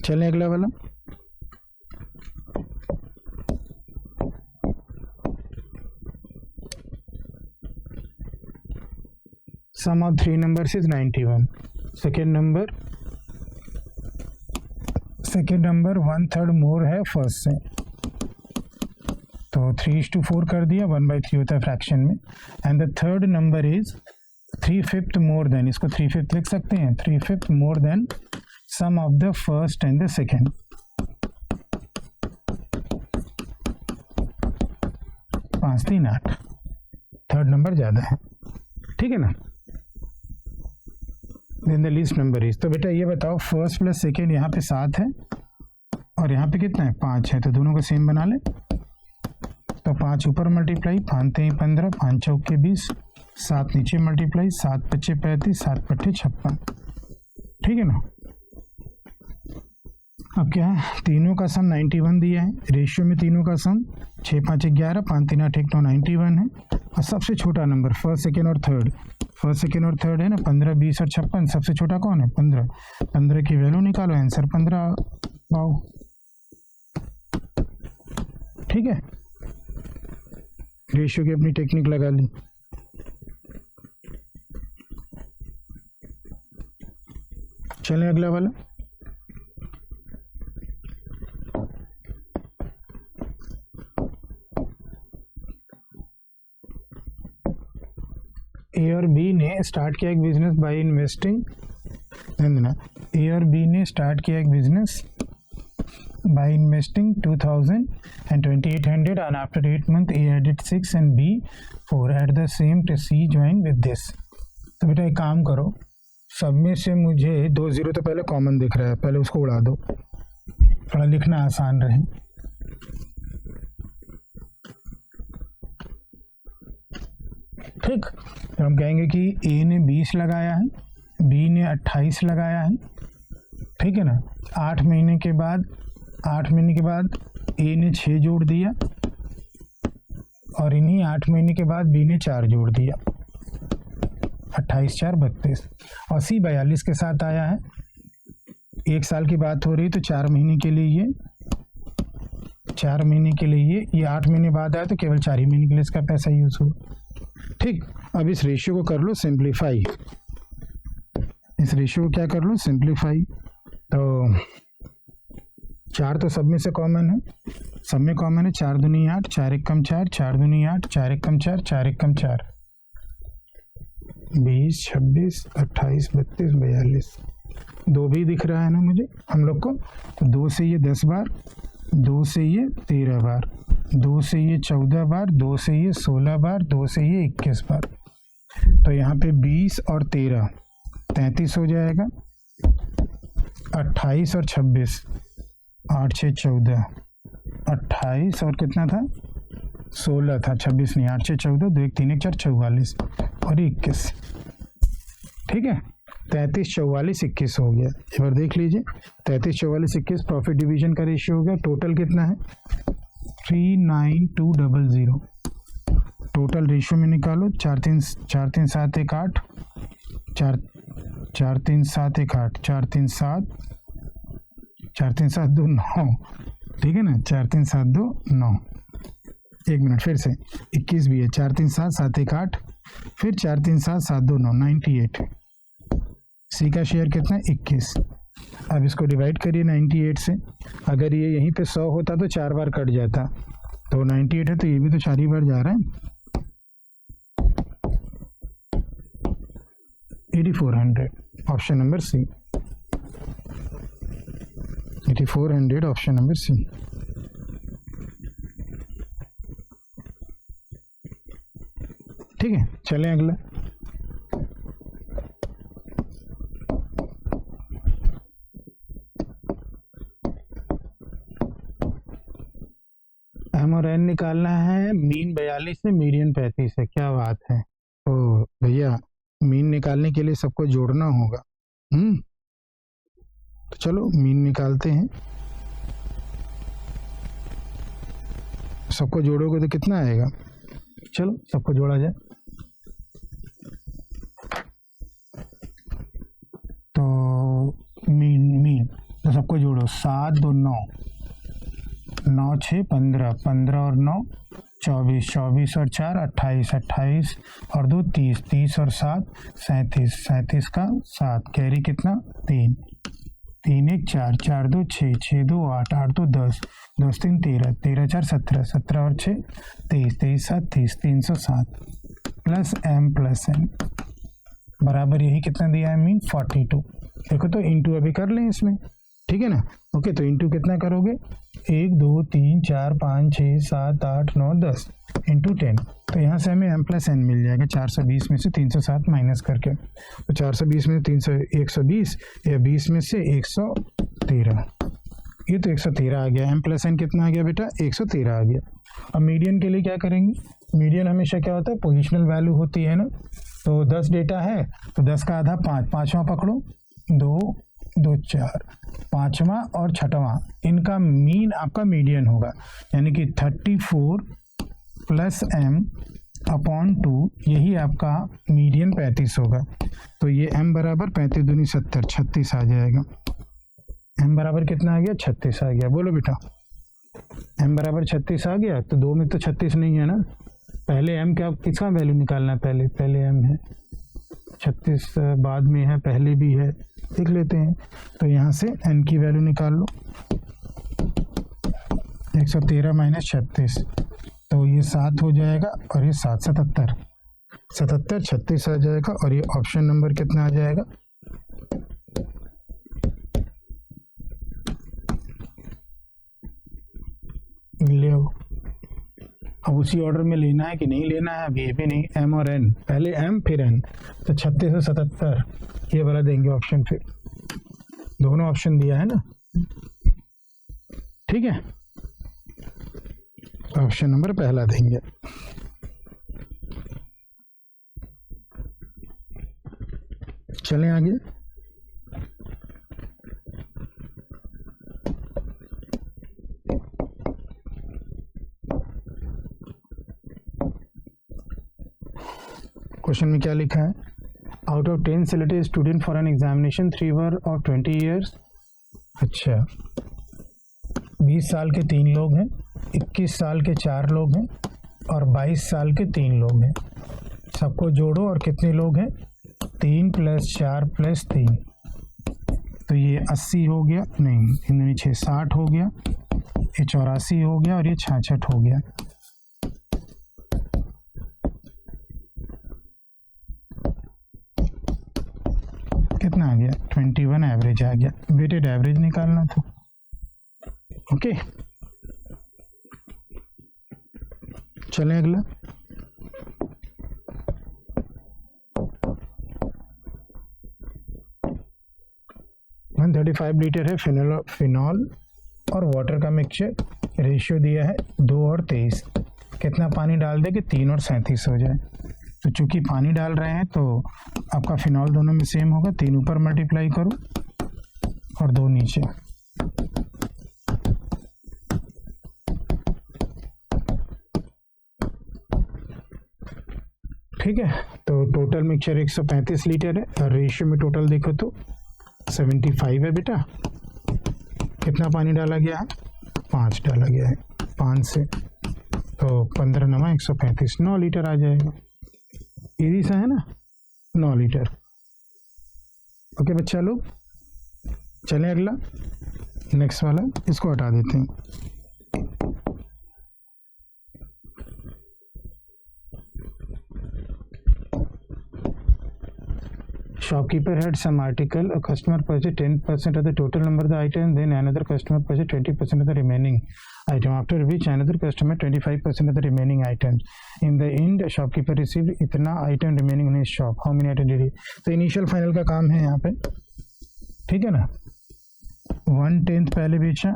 चलें अगला वाला। Sum of 3 numbers is 91। Second number 1/3 more है फर्स्ट से, तो 3:4 कर दिया, 1/3 होता है फ्रैक्शन में। And the third number is 3/5 more than, इसको 3/5 लिख सकते हैं, 3/5 more than sum of the first and the second. 5 3 8, third number ज़्यादा है, ठीक है ना। Then the least number is, तो बेटा ये बताओ फर्स्ट प्लस सेकेंड यहाँ पे 7 है और यहाँ पे कितना है 5 है, तो दोनों को सेम बना ले। तो 5 ऊपर मल्टीप्लाई, 5 3 15, 5 चौके 20, 7 नीचे मल्टीप्लाई, 7 5 35, 7 5 56, ठीक है ना। अब क्या है, तीनों का सम 91 दिया है, रेशियो में तीनों का सम 6 5 11, 5 3 8 1 9 91 है। और सबसे छोटा नंबर फर्स्ट सेकेंड और थर्ड है ना, 15 20 और 56, सबसे छोटा कौन है 15। 15 की वैल्यू निकालो, आंसर 15 पाओ, ठीक है। रेशियो की अपनी टेक्निक लगा ली। चलें अगला वाला। ए और बी ने स्टार्ट किया एक बिजनेस बाय इन्वेस्टिंग, ए और बी ने स्टार्ट किया एक business by investing 2000 and 2800 and after 8 months A added 6 and B 4 at the same to C join with this। तो बेटा एक काम करो, सब में से मुझे 2 0 तो पहले कॉमन दिख रहा है, पहले उसको उड़ा दो, थोड़ा लिखना आसान रहे। ठीक, तो हम कहेंगे कि A ने 20 लगाया है, B ने 28 लगाया है, ठीक है ना। 8 महीने के बाद A ने 6 जोड़ दिया और इन्हीं 8 महीने के बाद B ने 4 जोड़ दिया, 28 4 32 और C 42 के साथ आया है। 1 साल की बात हो रही तो 4 महीने के लिए ये 4 महीने के लिए ये 8 महीने बाद आया तो केवल 4 ही महीने के लिए इसका पैसा यूज हो। ठीक, अब इस रेशियो को कर लो सिंप्लीफाई, इस रेशियो को क्या कर लो सिंप्लीफाई। तो 4 तो सब में से कॉमन है, सब में कॉमन है, 4 दूनी 8, 4 एक कम 4, 4 दूनी 8, 4 एक कम 4, 4 एक कम 4, 20 26 28 32 42, 2 भी दिख रहा है ना मुझे हम लोग को। तो 2 से ये 10 बार, 2 से ये 13 बार, 2 से ये 14 बार, 2 से ये 16 बार, 2 से ये 21 बार। तो यहाँ पे 20 और 13 33 हो जाएगा, 28 और 26 8 6 14, 28 और कितना था 16 था, 26 नहीं, 8 6 14, 2 1 3 1 4 44 और 21। ठीक है, 33 44 21 हो गया। एक बार देख लीजिए, 33 44 21 प्रॉफिट डिवीजन का रेशियो हो गया। टोटल कितना है 39200। टोटल रेशियो में निकालो, 4 3 7 1 8, 4 3 7 1 8, 4 3 7 2 9, ठीक है ना, 4 3 7 2 9। एक मिनट फिर से, 21 भी है, 4 3 7 7 1 8, फिर 4 3 7 7 2 9, 98। सी का शेयर कितना है 21। अब इसको डिवाइड करिए 98 से, अगर ये यहीं पे 100 होता तो 4 बार कट जाता, तो 98 है तो ये भी तो 4 ही बार जा रहा है। 8400 option number C, 8400 option number C. ठीक है, चलें अगला। एम और एन निकालना है, मीन 42 है, मीडियन 35 है। क्या बात है, ओ भैया मीन निकालने के लिए सबको जोड़ना होगा। तो चलो मीन निकालते हैं। सबको जोड़ोगे तो कितना आएगा, चलो सबको जोड़ा जाए। तो मीन तो सबको जोड़ो, 7 2 9, 9 6 15, 15 और 9 24, 24 और 4 28, 28 और 2 30, 30 और 7 37, 37 का 7, कैरी कितना 3, 3 1 4, 4 2 6, 6 2 8, 8 2 10, 10 3 13, 13 4 17, 17 और 6 23, 23 7 30, 307 प्लस m बराबर यही कितना दिया है मीन 42। देखो तो इंटू अभी कर लें इसमें, ठीक है ना। ओके, तो इंटू कितना करोगे 1 2 3 4 5 6 7 8 9 10 इंटू 10। तो यहाँ से हमें m+n मिल जाएगा, 420 में से 307 माइनस करके। तो 420 में 120 या 20 में से 113, ये तो 113 आ गया। m+n कितना आ गया बेटा 113 आ गया। अब मीडियन के लिए क्या करेंगे, मीडियन हमेशा क्या होता है पोजिशनल वैल्यू होती है ना। तो 10 डेटा है तो 10 का आधा 5, पाँचवां पकड़ो, 2 2 4, पाँचवा और छठवां, इनका मीन आपका मीडियन होगा, यानी कि 34 प्लस m/2, यही आपका मीडियन 35 होगा। तो ये m बराबर 35 दूनी 70, 36 आ जाएगा। m बराबर कितना आ गया 36 आ गया। बोलो बेटा m बराबर 36 आ गया। तो 2 में तो 36 नहीं है ना, पहले m क्या किसका वैल्यू निकालना है, पहले m है, 36 बाद में है, पहले भी है, देख लेते हैं। तो यहाँ से n की वैल्यू निकाल लो, 113 माइनस 36, तो ये 7 हो जाएगा और ये 7 77, 36 आ जाएगा। और ये ऑप्शन नंबर कितना आ जाएगा, ले आओ। अब उसी ऑर्डर में लेना है कि नहीं लेना है, अब ये भी नहीं, एम और एन, पहले एम फिर एन, तो 3677 ये वाला देंगे ऑप्शन। फिर दोनों ऑप्शन दिया है ना, ठीक है, ऑप्शन नंबर पहला देंगे। चलें आगे। क्वेश्चन में क्या लिखा है, out of 10 selected student for an examination 3 were of 20 years. अच्छा, 20 साल के 3 लोग हैं, 21 साल के 4 लोग हैं और 22 साल के 3 लोग हैं। सबको जोड़ो और कितने लोग हैं, 3 + 4 + 3, तो ये 80 हो गया, नहीं इनमें 6 60 हो गया, ये 84 हो गया और ये 66 हो गया। कितना आ गया, 21 एवरेज आ गया। वेटेड एवरेज निकालना था। ओके, चलें अगला। वन 35 लीटर है फिनॉल और वाटर का मिक्सचर, रेशियो दिया है 2 और 23। कितना पानी डाल दे कि 3 और 37 हो जाए। तो चूंकि पानी डाल रहे हैं तो आपका फिनॉल दोनों में सेम होगा, 3 ऊपर मल्टीप्लाई करो और 2 नीचे। ठीक है, तो टोटल मिक्सचर 135 लीटर है और रेशियो में टोटल देखो तो 75 है बेटा। कितना पानी डाला गया है, 5 डाला गया है, 5 से तो 15 × 135 9 लीटर आ जाएगा। इजी सा है ना, 9 लीटर। ओके बच्चा लोग, चलें अगला, नेक्स्ट वाला, इसको हटा देते हैं। Shopkeeper had some article. A customer purchased 10% of the total number of the item. Then another customer purchased 20% of the remaining item. After which another customer 25% of the remaining items. In the end, shopkeeper received इतना item remaining in his shop. How many items did he? तो initial final का काम है यहाँ पे, ठीक है ना। 1/10 पहले बेचा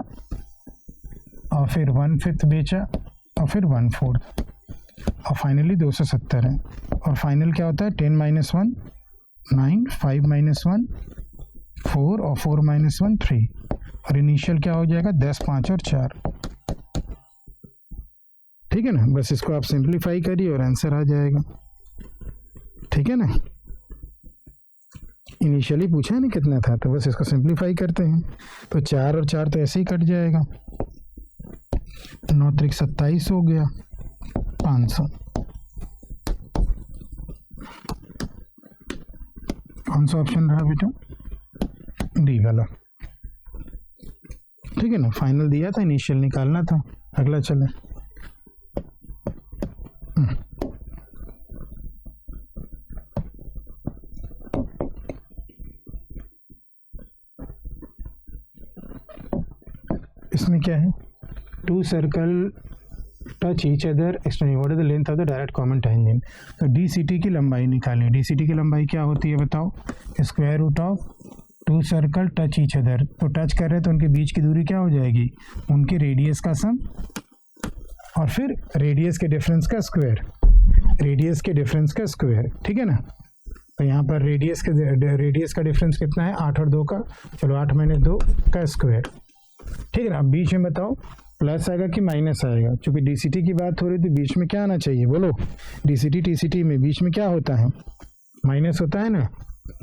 और फिर 1/5 बेचा और फिर 1/4 और फाइनली 270 है। और फाइनल क्या होता है, 10 - 1 9, 5 - 1 4 और 4 - 1 3 और इनिशियल क्या हो जाएगा 10 5 और 4। ठीक है ना, बस इसको आप सिंप्लीफाई करिए और आंसर आ जाएगा। ठीक है ना, इनिशियली पूछा है ना कितना था, तो बस इसको सिंप्लीफाई करते हैं तो 4 और 4 तो ऐसे ही कट जाएगा, 9 × 3 = 27 हो गया, 500। कौन सा ऑप्शन रहा बेटा, डी वाला। ठीक है ना, फाइनल दिया था, इनिशियल निकालना था। अगला चले, इसमें क्या है, 2 circle touch each other extending, what is the length of the direct common tangent. तो DCT की लंबाई निकालें। DCT की लंबाई क्या होती है बताओ, square root of 2 circle touch each other. तो टच कर रहे हैं तो उनके बीच की दूरी क्या हो जाएगी, उनके रेडियस का सम और फिर रेडियस के डिफरेंस का स्क्वायर, रेडियस के डिफरेंस का स्क्वायर। ठीक है ना, तो यहाँ पर रेडियस का डिफरेंस कितना है, 8 और 2 का, चलो 8 - 2 का स्क्वायर। ठीक है ना, अब बीच में बताओ प्लस आएगा कि माइनस आएगा। चूंकि DCT की बात हो रही थी, बीच में क्या आना चाहिए बोलो, DCT TCT में बीच में क्या होता है, माइनस होता है ना।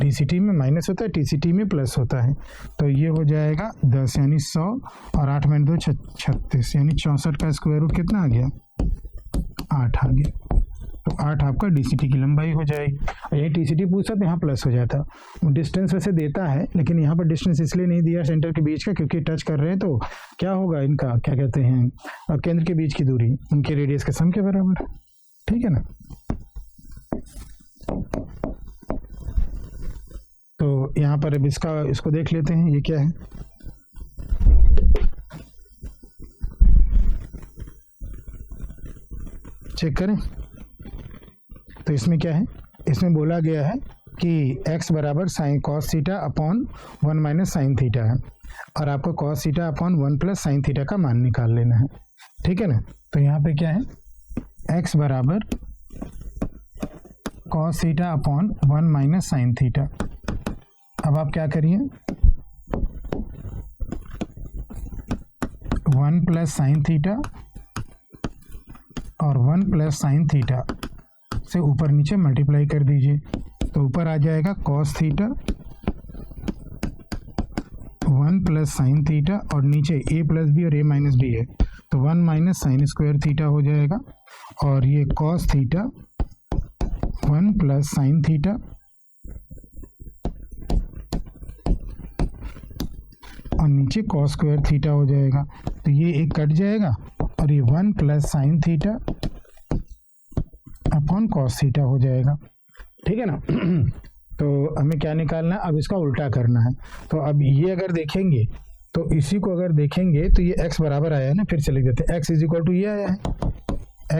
DCT में माइनस होता है, TCT में प्लस होता है। तो ये हो जाएगा 10 यानी 100 और 8 - 2 36 यानी 64 का स्क्वायर रूट कितना आ गया, 8 आ गया। तो 8 आपका DCT की लंबाई हो जाएगी। और ये TCT पूछता तो यहाँ प्लस हो जाता। डिस्टेंस वैसे देता है लेकिन यहाँ पर डिस्टेंस इसलिए नहीं दिया सेंटर के बीच का, क्योंकि टच कर रहे हैं तो क्या होगा, इनका क्या कहते हैं, केंद्र के बीच की दूरी उनके रेडियस के सम के बराबर। ठीक है ना, तो यहाँ पर अब इसको देख लेते हैं, ये क्या है, चेक करें। तो इसमें क्या है, इसमें बोला गया है कि x बराबर sine cos theta upon 1 minus sine theta है, और आपको cos theta upon 1 plus sine theta का मान निकाल लेना है, ठीक है ना। तो यहाँ पे क्या है, x बराबर cos theta upon 1 minus sine theta. अब आप क्या करिए, 1 प्लस साइन थीटा और 1 प्लस साइन थीटा से ऊपर नीचे मल्टीप्लाई कर दीजिए, तो ऊपर आ जाएगा cos theta 1 plus sine theta, और नीचे a प्लस बी और a माइनस बी है, तो 1 माइनस साइन स्क्वायर थीटा हो जाएगा, और ये cos theta 1 plus sine theta और नीचे कॉस स्क्वायर थीटा हो जाएगा। तो ये एक कट जाएगा और ये 1 plus sine theta upon cos theta हो जाएगा, ठीक है ना। तो हमें क्या निकालना है, अब इसका उल्टा करना है। तो अब ये अगर देखेंगे, तो इसी को अगर देखेंगे तो ये x बराबर आया है ना, फिर से लिख देते हैं, x इज इक्वल टू ये आया है,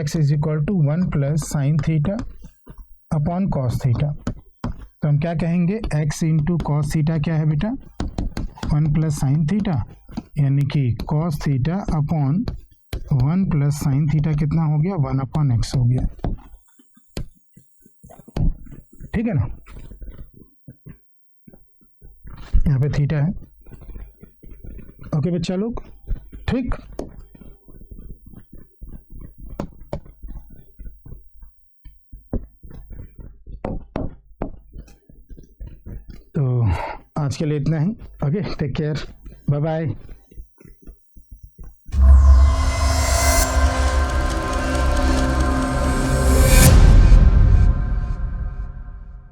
x is equal to 1 plus sine theta upon cos theta. तो हम क्या कहेंगे, x इंटू कॉस थीटा क्या है बेटा, 1 प्लस साइन थीटा, यानी कि cos theta upon 1 plus sine theta कितना हो गया, 1 अपॉन x हो गया, ठीक है ना। यहाँ पे थीटा है, ओके बच्चा लोग, ठीक। तो आज के लिए इतना ही, okay, take care, bye bye.